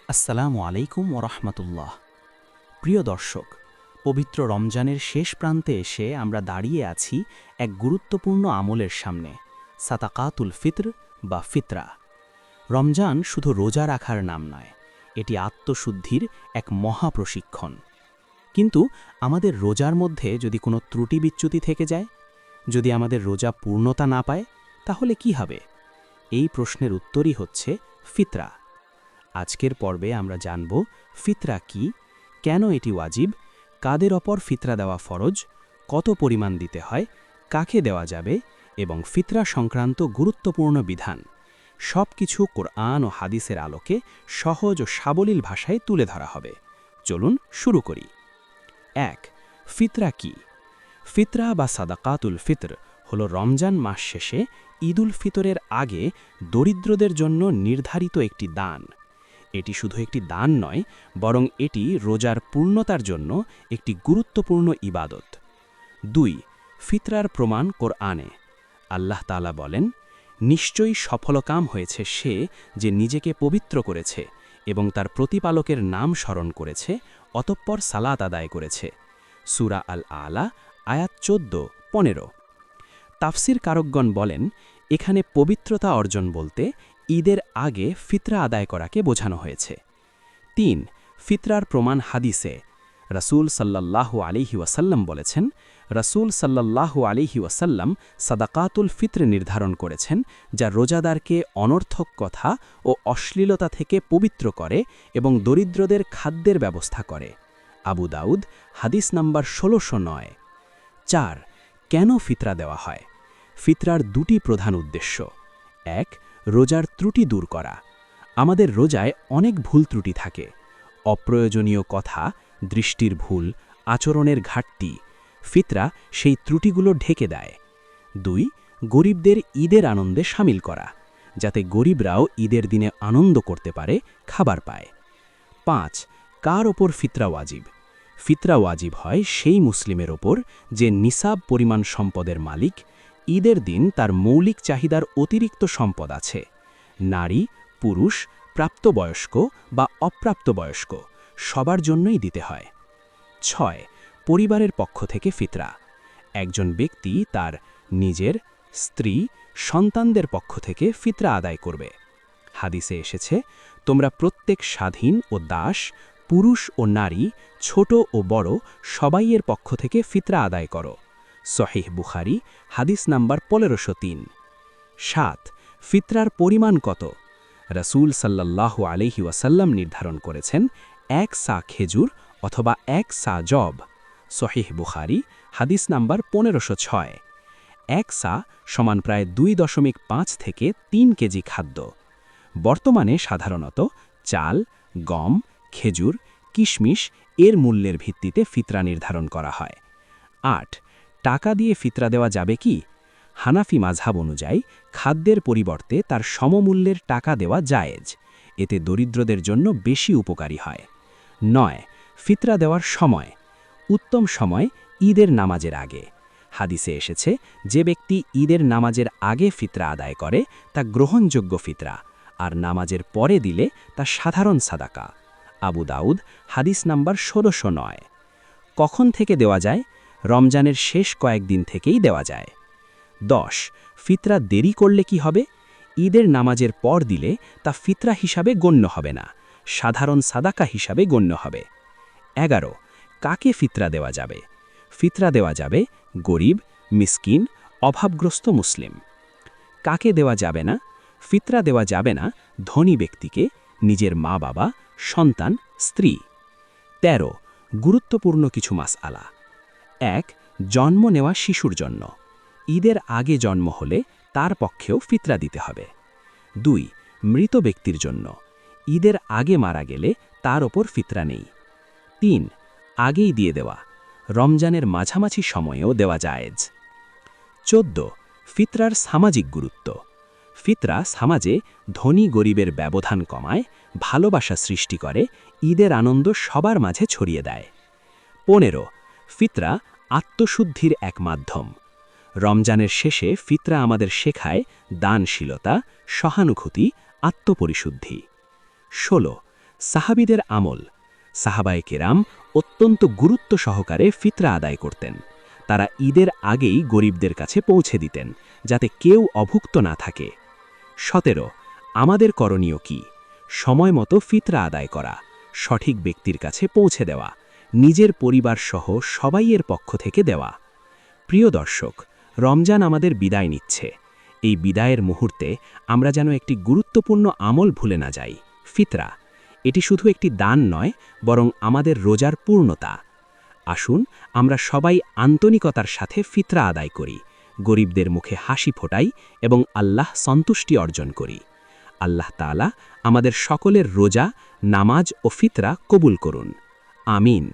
আসসালামু আলাইকুম ওরহমতুল্লাহ। প্রিয় দর্শক, পবিত্র রমজানের শেষ প্রান্তে এসে আমরা দাঁড়িয়ে আছি এক গুরুত্বপূর্ণ আমলের সামনে, সাদাকাতুল ফিত্র বা ফিতরা। রমজান শুধু রোজা রাখার নাম নয়, এটি আত্মশুদ্ধির এক মহা প্রশিক্ষণ। কিন্তু আমাদের রোজার মধ্যে যদি কোনো ত্রুটি বিচ্যুতি থেকে যায়, যদি আমাদের রোজা পূর্ণতা না পায়, তাহলে কি হবে? এই প্রশ্নের উত্তরই হচ্ছে ফিতরা। আজকের পর্বে আমরা জানব ফিতরা কি, কেন এটি ওয়াজিব, কাদের ওপর ফিতরা দেওয়া ফরজ, কত পরিমাণ দিতে হয়, কাকে দেওয়া যাবে এবং ফিতরা সংক্রান্ত গুরুত্বপূর্ণ বিধান। সবকিছু কোরআন ও হাদিসের আলোকে সহজ ও সাবলীল ভাষায় তুলে ধরা হবে। চলুন শুরু করি। ১. ফিতরা কি? ফিতরা বা সাদাকাতুল ফিতর হল রমজান মাস শেষে ঈদুল ফিতরের আগে দরিদ্রদের জন্য নির্ধারিত একটি দান। এটি শুধু একটি দান নয়, বরং এটি রোজার পূর্ণতার জন্য একটি গুরুত্বপূর্ণ ইবাদত। ২. ফিতরার প্রমাণ কোরআনে। আল্লাহ তাআলা বলেন, নিশ্চয়ই সফলকাম হয়েছে সে যে নিজেকে পবিত্র করেছে এবং তার প্রতিপালকের নাম স্মরণ করেছে, অতঃপর সালাত আদায় করেছে। সূরা আল আলা আয়াত 14-15। তাফসির কারকগণ বলেন, এখানে পবিত্রতা অর্জন বলতে ঈদের আগে ফিতরা আদায় করাকে বোঝানো হয়েছে। ৩. ফিতরার প্রমাণ হাদিসে। রাসূল সাল্লাল্লাহু আলাইহি ওয়াসাল্লাম বলেছেন, রাসূল সাল্লাল্লাহু আলাইহি ওয়াসাল্লাম সাদাকাতুল ফিতর নির্ধারণ করেছেন, যা রোজাদারকে অনর্থক কথা ও অশ্লীলতা থেকে পবিত্র করে এবং দরিদ্রদের খাদ্যের ব্যবস্থা করে। আবু দাউদ হাদিস নাম্বার ১৬০৯। ৪. কেন ফিতরা দেওয়া হয়? ফিতরার দুটি প্রধান উদ্দেশ্য। ১. রোজার ত্রুটি দূর করা। আমাদের রোজায় অনেক ভুল ত্রুটি থাকে। অপ্রয়োজনীয় কথা, দৃষ্টির ভুল, আচরণের ঘাটতি। ফিতরা সেই ত্রুটিগুলো ঢেকে দেয়। ২. গরিবদের ঈদের আনন্দে শামিল করা, যাতে গরিবরাও ঈদের দিনে আনন্দ করতে পারে, খাবার পায়। ৫. কার ওপর ফিতরা ওয়াজিব? ফিতরা ওয়াজিব হয় সেই মুসলিমের ওপর যে নিসাব পরিমাণ সম্পদের মালিক, ঈদের দিন তার মৌলিক চাহিদার অতিরিক্ত সম্পদ আছে। নারী, পুরুষ, প্রাপ্তবয়স্ক বা অপ্রাপ্তবয়স্ক সবার জন্যই দিতে হয়। ৬. পরিবারের পক্ষ থেকে ফিতরা। একজন ব্যক্তি তার নিজের, স্ত্রী, সন্তানদের পক্ষ থেকে ফিতরা আদায় করবে। হাদিসে এসেছে, তোমরা প্রত্যেক স্বাধীন ও দাস, পুরুষ ও নারী, ছোট ও বড় সবাইয়ের পক্ষ থেকে ফিতরা আদায় করো। সহিহ বুখারী হাদিস নাম্বার ১৫০৩। ৭. ফিতরার পরিমাণ কত? রাসূল সাল্লাল্লাহু আলাইহি ওয়াসাল্লাম নির্ধারণ করেছেন ১ সা খেজুর অথবা ১ সা জব। সহিহ বুখারী হাদিস নাম্বার ১৫০৬। ১ সা সমান প্রায় ২.৫ থেকে ৩ কেজি খাদ্য। বর্তমানে সাধারণত চাল, গম, খেজুর, কিশমিশ এর মূল্যের ভিত্তিতে ফিতরা নির্ধারণ করা হয়। ৮. টাকা দিয়ে ফিতরা দেওয়া যাবে কি? হানাফি মাযহাব অনুযায়ী খাদ্যের পরিবর্তে তার সমমূল্যের টাকা দেওয়া জায়েজ। এতে দরিদ্রদের জন্য বেশি উপকারী হয়। ৯. ফিতরা দেওয়ার সময়। উত্তম সময় ঈদের নামাজের আগে। হাদিসে এসেছে, যে ব্যক্তি ঈদের নামাজের আগে ফিতরা আদায় করে তা গ্রহণযোগ্য ফিতরা, আর নামাজের পরে দিলে তা সাধারণ সাদাকা। আবু দাউদ হাদিস নাম্বার ১৬০৯। কখন থেকে দেওয়া যায়? রমজানের শেষ কয়েকদিন থেকেই দেওয়া যায়। ১০. ফিতরা দেরি করলে কি হবে? ঈদের নামাজের পর দিলে তা ফিতরা হিসাবে গণ্য হবে না, সাধারণ সাদাকা হিসাবে গণ্য হবে। ১১. কাকে ফিতরা দেওয়া যাবে? ফিতরা দেওয়া যাবে গরিব, মিসকিন, অভাবগ্রস্ত মুসলিম। কাকে দেওয়া যাবে না? ফিতরা দেওয়া যাবে না ধনী ব্যক্তিকে, নিজের মা-বাবা, সন্তান, স্ত্রী। ১৩. গুরুত্বপূর্ণ কিছু মাসআলা। ১. জন্ম নেওয়া শিশুর জন্য। ঈদের আগে জন্ম হলে তার পক্ষেও ফিতরা দিতে হবে। ২. মৃত ব্যক্তির জন্য। ঈদের আগে মারা গেলে তার ওপর ফিতরা নেই। ৩. আগেই দিয়ে দেওয়া। রমজানের মাঝামাঝি সময়েও দেওয়া জায়েজ। ১৪. ফিতরার সামাজিক গুরুত্ব। ফিতরা সমাজে ধনী গরিবের ব্যবধান কমায়, ভালোবাসা সৃষ্টি করে, ঈদের আনন্দ সবার মাঝে ছড়িয়ে দেয়। ১৫. ফিতরা আত্মশুদ্ধির এক মাধ্যম। রমজানের শেষে ফিতরা আমাদের শেখায় দানশীলতা, সহানুভূতি, আত্মপরিশুদ্ধি। ১৬. সাহাবীদের আমল। সাহাবায়ে কেরাম অত্যন্ত গুরুত্ব সহকারে ফিতরা আদায় করতেন। তারা ঈদের আগেই গরিবদের কাছে পৌঁছে দিতেন, যাতে কেউ অভুক্ত না থাকে। 17 আমাদের করণীয় কি? সময় মতো ফিতরা আদায় করা, সঠিক ব্যক্তির কাছে পৌঁছে দেওয়া, নিজের পরিবার সহ সবাইয়ের পক্ষ থেকে দেওয়া। প্রিয় দর্শক, রমজান আমাদের বিদায় নিচ্ছে। এই বিদায়ের মুহূর্তে আমরা যেন একটি গুরুত্বপূর্ণ আমল ভুলে না যাই, ফিতরা। এটি শুধু একটি দান নয়, বরং আমাদের রোজার পূর্ণতা। আসুন আমরা সবাই আন্তরিকতার সাথে ফিতরা আদায় করি, গরিবদের মুখে হাসি ফোটাই এবং আল্লাহ সন্তুষ্টি অর্জন করি। আল্লাহ তাআলা আমাদের সকলের রোজা, নামাজ ও ফিতরা কবুল করুন। আমিন।